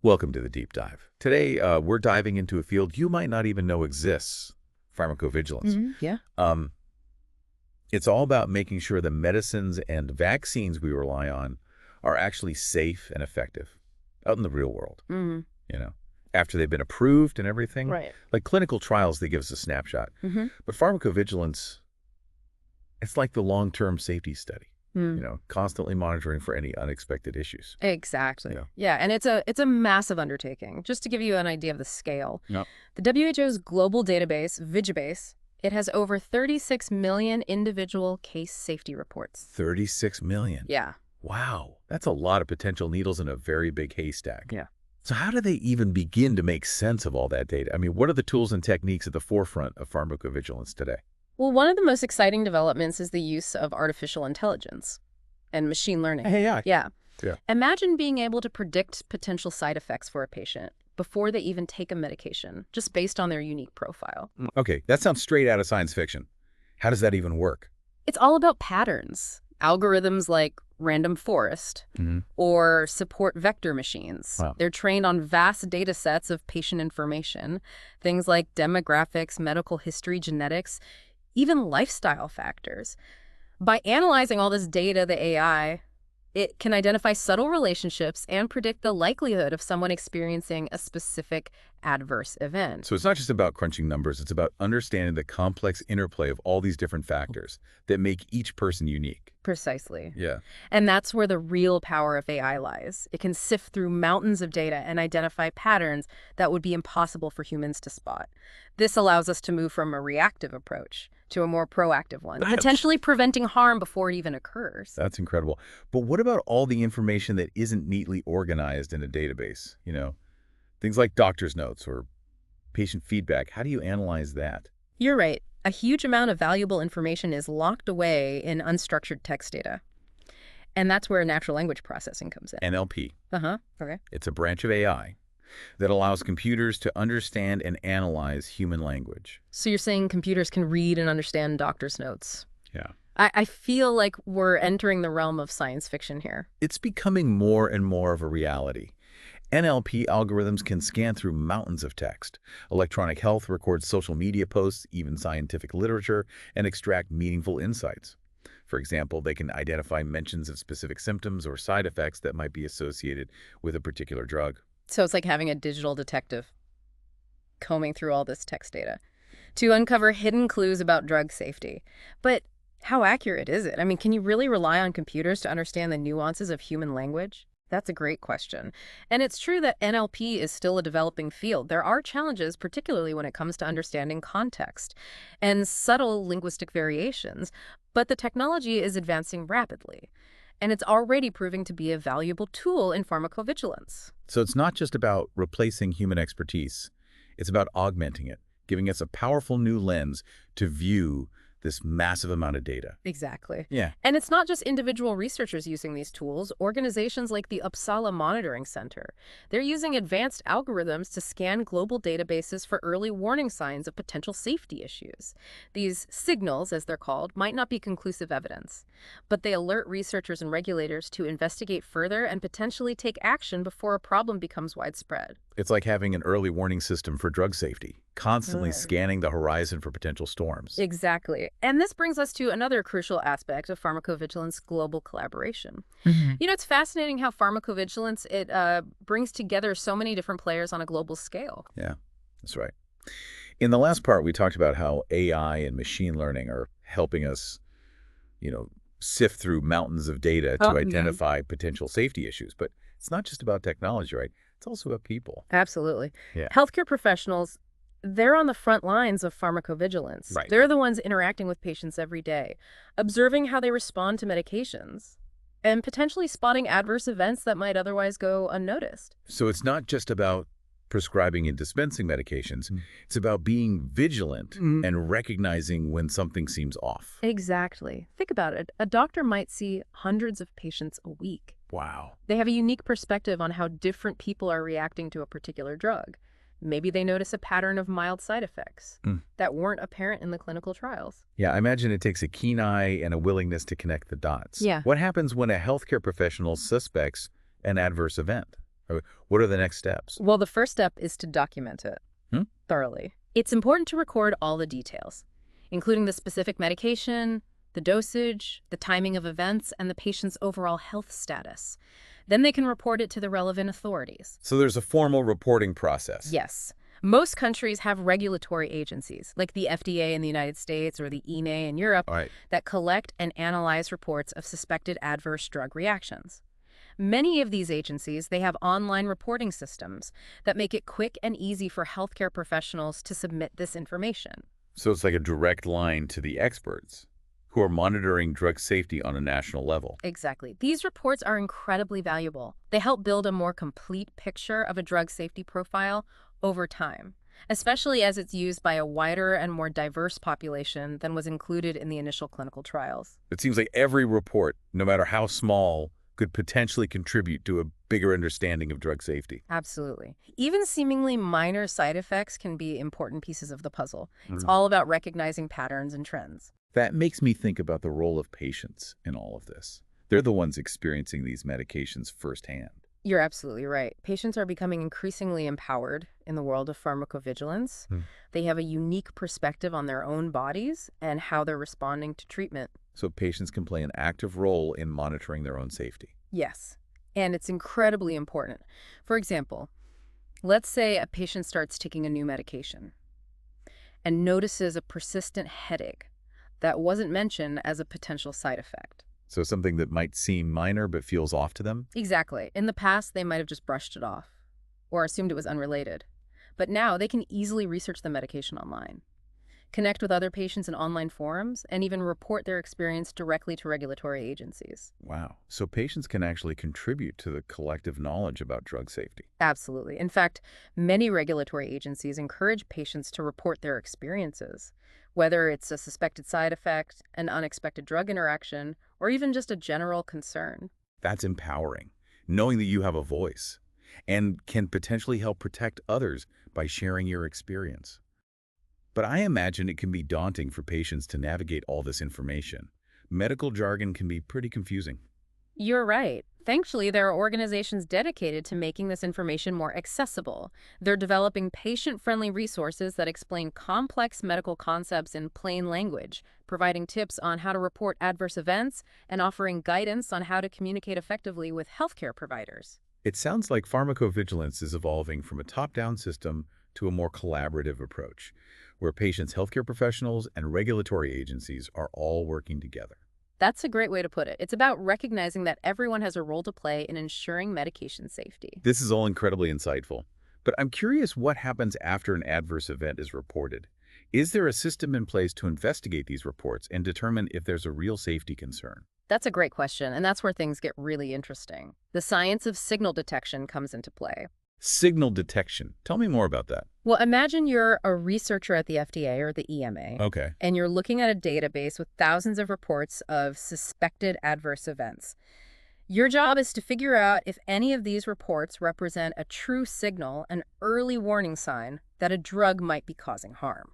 Welcome to the Deep Dive. Today, we're diving into a field you might not even know exists, pharmacovigilance. Yeah. It's all about making sure the medicines and vaccines we rely on are actually safe and effective out in the real world, hmm after they've been approved and everything. Right. Like clinical trials, they give us a snapshot. But pharmacovigilance, it's like the long-term safety study, constantly monitoring for any unexpected issues. Exactly. Yeah. Yeah, and it's a massive undertaking. Just to give you an idea of the scale, Yep. the WHO's global database, Vigibase, it has over 36 million individual case safety reports. 36 million. Yeah. Wow, that's a lot of potential needles in a very big haystack. Yeah. So how do they even begin to make sense of all that data? I mean, what are the tools and techniques at the forefront of pharmacovigilance today? Well, one of the most exciting developments is the use of artificial intelligence and machine learning. AI. Yeah. Yeah. Imagine being able to predict potential side effects for a patient before they even take a medication, just based on their unique profile. Okay, that sounds straight out of science fiction. How does that even work? It's all about patterns. Algorithms like random forest or support vector machines. Wow. They're trained on vast data sets of patient information, things like demographics, medical history, genetics, even lifestyle factors. By analyzing all this data, the AI, it can identify subtle relationships and predict the likelihood of someone experiencing a specific adverse event. So it's not just about crunching numbers, it's about understanding the complex interplay of all these different factors that make each person unique. Precisely. Yeah. And that's where the real power of AI lies. It can sift through mountains of data and identify patterns that would be impossible for humans to spot. This allows us to move from a reactive approach to a more proactive one, potentially preventing harm before it even occurs. That's incredible. But what about all the information that isn't neatly organized in a database? Things like doctor's notes or patient feedback. How do you analyze that? You're right. A huge amount of valuable information is locked away in unstructured text data. And that's where natural language processing comes in. NLP. Okay. It's a branch of AI that allows computers to understand and analyze human language. So you're saying computers can read and understand doctor's notes? Yeah. I feel like we're entering the realm of science fiction here. It's becoming more and more of a reality. NLP algorithms can scan through mountains of text. Electronic health records social media posts, even scientific literature, and extract meaningful insights. For example, they can identify mentions of specific symptoms or side effects that might be associated with a particular drug. So it's like having a digital detective combing through all this text data to uncover hidden clues about drug safety. But how accurate is it? I mean, can you really rely on computers to understand the nuances of human language? That's a great question. And it's true that NLP is still a developing field. There are challenges, particularly when it comes to understanding context and subtle linguistic variations, but the technology is advancing rapidly. And it's already proving to be a valuable tool in pharmacovigilance. So it's not just about replacing human expertise. It's about augmenting it, giving us a powerful new lens to view this massive amount of data. Exactly. Yeah. And it's not just individual researchers using these tools. Organizations like the Uppsala Monitoring Center, they're using advanced algorithms to scan global databases for early warning signs of potential safety issues. These signals, as they're called, might not be conclusive evidence, but they alert researchers and regulators to investigate further and potentially take action before a problem becomes widespread. It's like having an early warning system for drug safety, constantly scanning the horizon for potential storms. Exactly. And this brings us to another crucial aspect of pharmacovigilance: global collaboration. It's fascinating how pharmacovigilance, it brings together so many different players on a global scale. Yeah, that's right. In the last part, we talked about how AI and machine learning are helping us, sift through mountains of data to identify potential safety issues. But it's not just about technology, right? It's also about people. Absolutely. Yeah. Healthcare professionals, they're on the front lines of pharmacovigilance. Right. They're the ones interacting with patients every day, observing how they respond to medications, and potentially spotting adverse events that might otherwise go unnoticed. So it's not just about prescribing and dispensing medications. It's about being vigilant and recognizing when something seems off. Exactly. Think about it. A doctor might see hundreds of patients a week. Wow. They have a unique perspective on how different people are reacting to a particular drug. Maybe they notice a pattern of mild side effects that weren't apparent in the clinical trials. Yeah, I imagine it takes a keen eye and a willingness to connect the dots. Yeah. What happens when a healthcare professional suspects an adverse event? What are the next steps? Well, the first step is to document it Hmm? thoroughly. It's important to record all the details, including the specific medication, the dosage, the timing of events, and the patient's overall health status. Then they can report it to the relevant authorities. So there's a formal reporting process. Yes. Most countries have regulatory agencies, like the FDA in the United States or the EMA in Europe, All right. that collect and analyze reports of suspected adverse drug reactions. Many of these agencies, they have online reporting systems that make it quick and easy for healthcare professionals to submit this information. So it's like a direct line to the experts who are monitoring drug safety on a national level. Exactly. These reports are incredibly valuable. They help build a more complete picture of a drug safety profile over time, especially as it's used by a wider and more diverse population than was included in the initial clinical trials. It seems like every report, no matter how small, could potentially contribute to a bigger understanding of drug safety. Absolutely. Even seemingly minor side effects can be important pieces of the puzzle. It's Mhm. all about recognizing patterns and trends. That makes me think about the role of patients in all of this. They're the ones experiencing these medications firsthand. You're absolutely right. Patients are becoming increasingly empowered in the world of pharmacovigilance. Hmm. They have a unique perspective on their own bodies and how they're responding to treatment. So patients can play an active role in monitoring their own safety. Yes, and it's incredibly important. For example, let's say a patient starts taking a new medication and notices a persistent headache that wasn't mentioned as a potential side effect. So something that might seem minor but feels off to them? Exactly. In the past, they might have just brushed it off or assumed it was unrelated. But now they can easily research the medication online, connect with other patients in online forums, and even report their experience directly to regulatory agencies. Wow. So patients can actually contribute to the collective knowledge about drug safety. Absolutely. In fact, many regulatory agencies encourage patients to report their experiences, whether it's a suspected side effect, an unexpected drug interaction, or even just a general concern. That's empowering, knowing that you have a voice and can potentially help protect others by sharing your experience. But I imagine it can be daunting for patients to navigate all this information. Medical jargon can be pretty confusing. You're right. Thankfully, there are organizations dedicated to making this information more accessible. They're developing patient-friendly resources that explain complex medical concepts in plain language, providing tips on how to report adverse events, and offering guidance on how to communicate effectively with healthcare providers. It sounds like pharmacovigilance is evolving from a top-down system to a more collaborative approach, where patients, healthcare professionals, and regulatory agencies are all working together. That's a great way to put it. It's about recognizing that everyone has a role to play in ensuring medication safety. This is all incredibly insightful, but I'm curious what happens after an adverse event is reported. Is there a system in place to investigate these reports and determine if there's a real safety concern? That's a great question, and that's where things get really interesting. The science of signal detection comes into play. Signal detection. Tell me more about that. Well, imagine you're a researcher at the FDA or the EMA, Okay. and you're looking at a database with thousands of reports of suspected adverse events. Your job is to figure out if any of these reports represent a true signal, an early warning sign that a drug might be causing harm.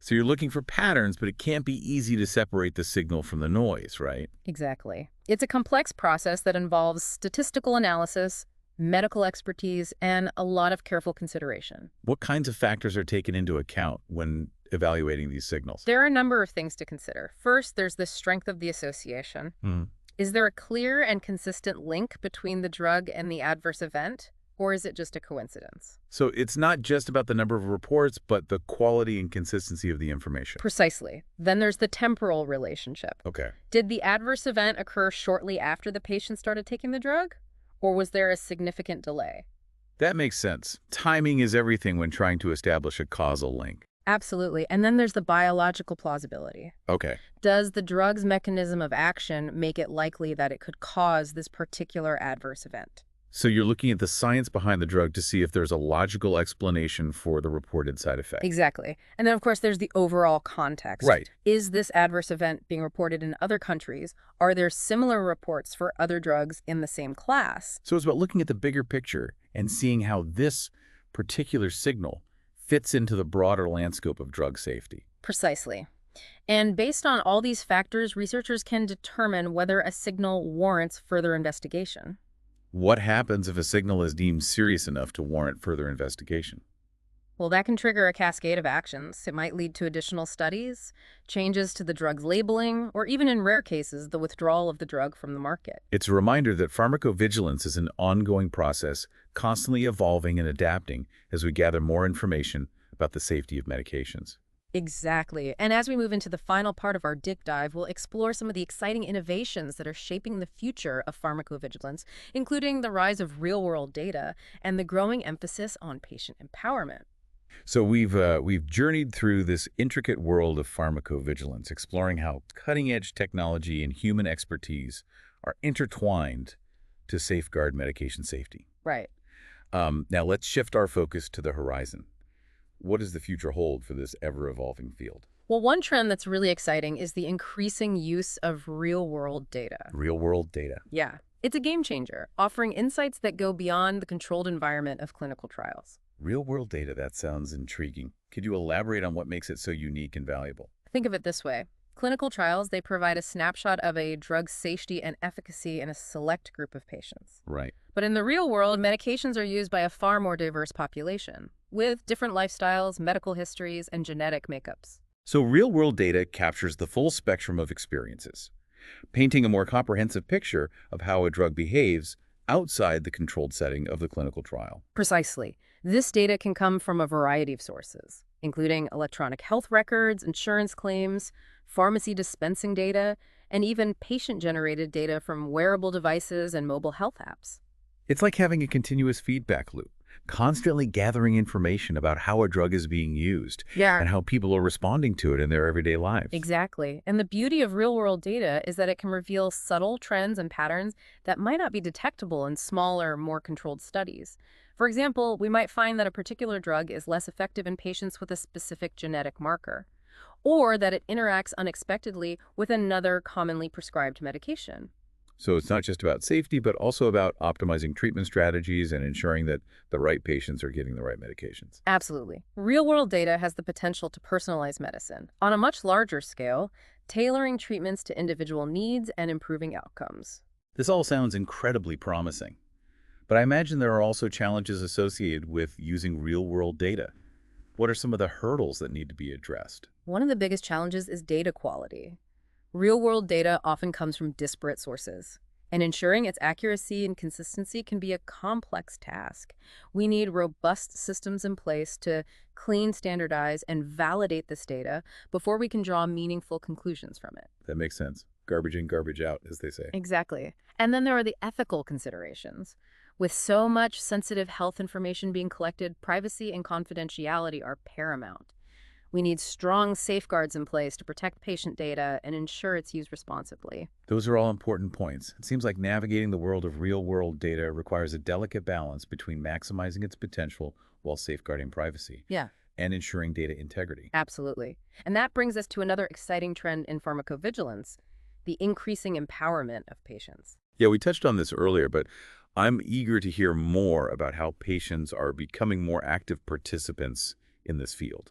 So you're looking for patterns, but it can't be easy to separate the signal from the noise, right? Exactly. It's a complex process that involves statistical analysis, medical expertise, and a lot of careful consideration. What kinds of factors are taken into account when evaluating these signals? There are a number of things to consider. First, there's the strength of the association. Hmm. Is there a clear and consistent link between the drug and the adverse event, or is it just a coincidence? So it's not just about the number of reports, but the quality and consistency of the information. Precisely. Then there's the temporal relationship. Okay. Did the adverse event occur shortly after the patient started taking the drug, or was there a significant delay? That makes sense. Timing is everything when trying to establish a causal link. Absolutely. And then there's the biological plausibility. Okay. Does the drug's mechanism of action make it likely that it could cause this particular adverse event? So you're looking at the science behind the drug to see if there's a logical explanation for the reported side effect. Exactly. And then, of course, there's the overall context. Right. Is this adverse event being reported in other countries? Are there similar reports for other drugs in the same class? So it's about looking at the bigger picture and seeing how this particular signal fits into the broader landscape of drug safety. Precisely. And based on all these factors, researchers can determine whether a signal warrants further investigation. What happens if a signal is deemed serious enough to warrant further investigation? Well, that can trigger a cascade of actions. It might lead to additional studies, changes to the drug's labeling, or even in rare cases, the withdrawal of the drug from the market. It's a reminder that pharmacovigilance is an ongoing process, constantly evolving and adapting as we gather more information about the safety of medications. Exactly. And as we move into the final part of our deep dive, we'll explore some of the exciting innovations that are shaping the future of pharmacovigilance, including the rise of real-world data and the growing emphasis on patient empowerment. So we've journeyed through this intricate world of pharmacovigilance, exploring how cutting-edge technology and human expertise are intertwined to safeguard medication safety. Right. Now let's shift our focus to the horizon. What does the future hold for this ever-evolving field? Well, one trend that's really exciting is the increasing use of real-world data. Real-world data. Yeah, it's a game changer, offering insights that go beyond the controlled environment of clinical trials. Real-world data, that sounds intriguing. Could you elaborate on what makes it so unique and valuable? Think of it this way. Clinical trials, they provide a snapshot of a drug's safety and efficacy in a select group of patients. Right. But in the real world, medications are used by a far more diverse population, with different lifestyles, medical histories, and genetic makeups. So real-world data captures the full spectrum of experiences, painting a more comprehensive picture of how a drug behaves outside the controlled setting of the clinical trial. Precisely. This data can come from a variety of sources, including electronic health records, insurance claims, pharmacy dispensing data, and even patient-generated data from wearable devices and mobile health apps. It's like having a continuous feedback loop, constantly gathering information about how a drug is being used Yeah. and how people are responding to it in their everyday lives. Exactly. And the beauty of real-world data is that it can reveal subtle trends and patterns that might not be detectable in smaller, more controlled studies. For example, we might find that a particular drug is less effective in patients with a specific genetic marker, or that it interacts unexpectedly with another commonly prescribed medication. So it's not just about safety, but also about optimizing treatment strategies and ensuring that the right patients are getting the right medications. Absolutely. Real-world data has the potential to personalize medicine on a much larger scale, tailoring treatments to individual needs and improving outcomes. This all sounds incredibly promising, but I imagine there are also challenges associated with using real-world data. What are some of the hurdles that need to be addressed? One of the biggest challenges is data quality. Real-world data often comes from disparate sources, and ensuring its accuracy and consistency can be a complex task. We need robust systems in place to clean, standardize, and validate this data before we can draw meaningful conclusions from it. That makes sense. Garbage in, garbage out, as they say. Exactly. And then there are the ethical considerations. With so much sensitive health information being collected, privacy and confidentiality are paramount. We need strong safeguards in place to protect patient data and ensure it's used responsibly. Those are all important points. It seems like navigating the world of real-world data requires a delicate balance between maximizing its potential while safeguarding privacy Yeah, and ensuring data integrity. absolutely. And that brings us to another exciting trend in pharmacovigilance, the increasing empowerment of patients. Yeah, we touched on this earlier, but I'm eager to hear more about how patients are becoming more active participants in this field.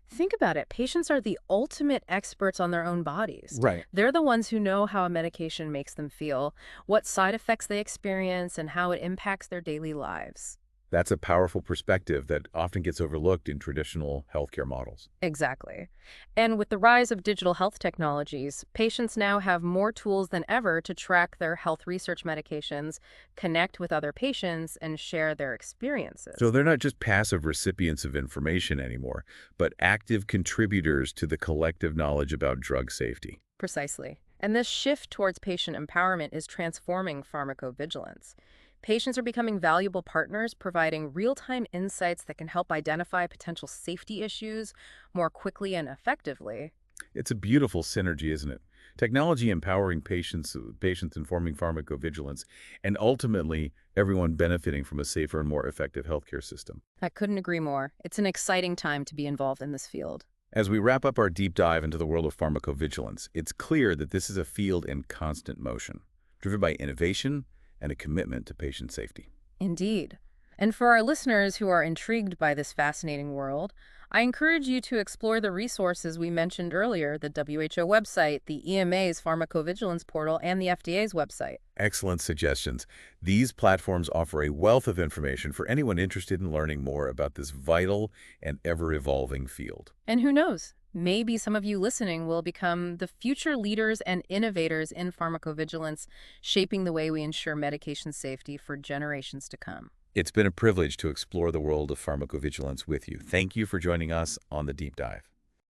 Think about it. Patients are the ultimate experts on their own bodies. Right. They're the ones who know how a medication makes them feel, what side effects they experience, and how it impacts their daily lives. That's a powerful perspective that often gets overlooked in traditional healthcare models. Exactly. And with the rise of digital health technologies, patients now have more tools than ever to track their health research medications, connect with other patients, and share their experiences. So they're not just passive recipients of information anymore, but active contributors to the collective knowledge about drug safety. Precisely. And this shift towards patient empowerment is transforming pharmacovigilance. Patients are becoming valuable partners, providing real-time insights that can help identify potential safety issues more quickly and effectively. It's a beautiful synergy, isn't it? Technology empowering patients informing pharmacovigilance, and ultimately everyone benefiting from a safer and more effective healthcare system. I couldn't agree more. It's an exciting time to be involved in this field. As we wrap up our deep dive into the world of pharmacovigilance, it's clear that this is a field in constant motion, driven by innovation and a commitment to patient safety. Indeed. And for our listeners who are intrigued by this fascinating world, I encourage you to explore the resources we mentioned earlier, the WHO website, the EMA's Pharmacovigilance portal, and the FDA's website. Excellent suggestions. These platforms offer a wealth of information for anyone interested in learning more about this vital and ever-evolving field. And who knows? Maybe some of you listening will become the future leaders and innovators in pharmacovigilance, shaping the way we ensure medication safety for generations to come. It's been a privilege to explore the world of pharmacovigilance with you. Thank you for joining us on the Deep Dive.